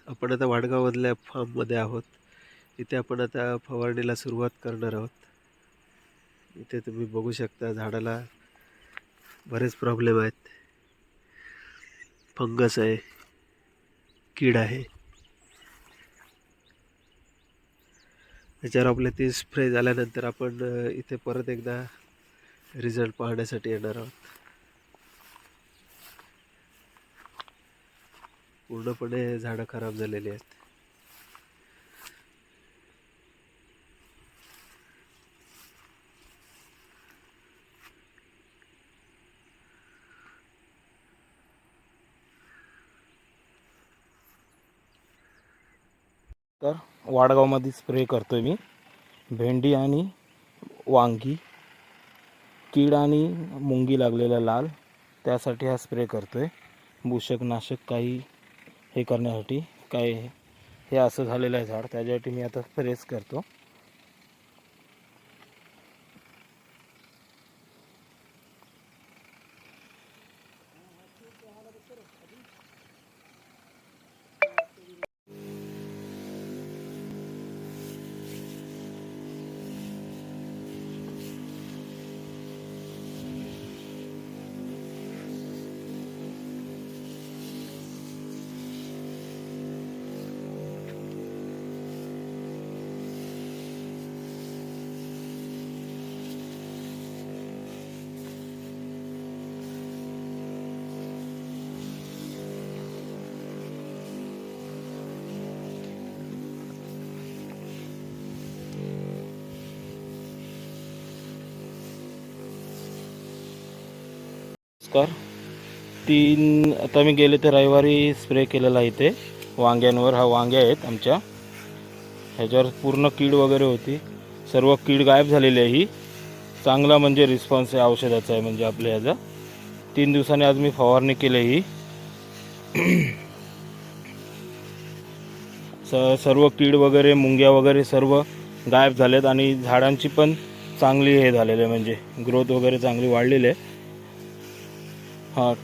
आपण आता वाडगावमधल्या फार्ममध्ये आहोत. इथे आपण आता फवारणीला सुरुवात करणार आहोत. इथे तुम्ही बघू शकता झाडाला बरेच प्रॉब्लेम आहेत. फंगस आहे, कीड आहे. त्याच्यावर आपले ते स्प्रे झाल्यानंतर आपण इथे परत एकदा रिझल्ट पाहण्यासाठी येणार आहोत. पूर्णपणे झाडं खराब झालेली आहेत. तर वाडगावमध्ये स्प्रे करतोय मी. भेंडी आणि वांगी, कीड आणि मुंगी लागलेला लाल, त्यासाठी हा स्प्रे करतोय. बुशकनाशक काही हे करण्यासाठी. काय हे असं झालेलं आहे झाड, त्याच्यासाठी मी आता स्प्रेच करतो. नमस्कार. आता मी गेले ते रविवारी स्प्रे केलेला आहे इथे वांग्यांवर. हा वांगे आहेत आमच्या, ह्याच्यावर पूर्ण कीड वगैरे होती. सर्व कीड गायब झालेली आहे. ही चांगला म्हणजे रिस्पॉन्स आहे औषधाचा आहे म्हणजे आपल्या ह्याचा. 3 दिवसांनी आज मी फवारणी केली ही. सर्व कीड वगैरे मुंग्या वगैरे सर्व गायब झालेत आणि झाडांची पण चांगली हे झालेली आहे, म्हणजे ग्रोथ वगैरे चांगली वाढलेली आहे. हां.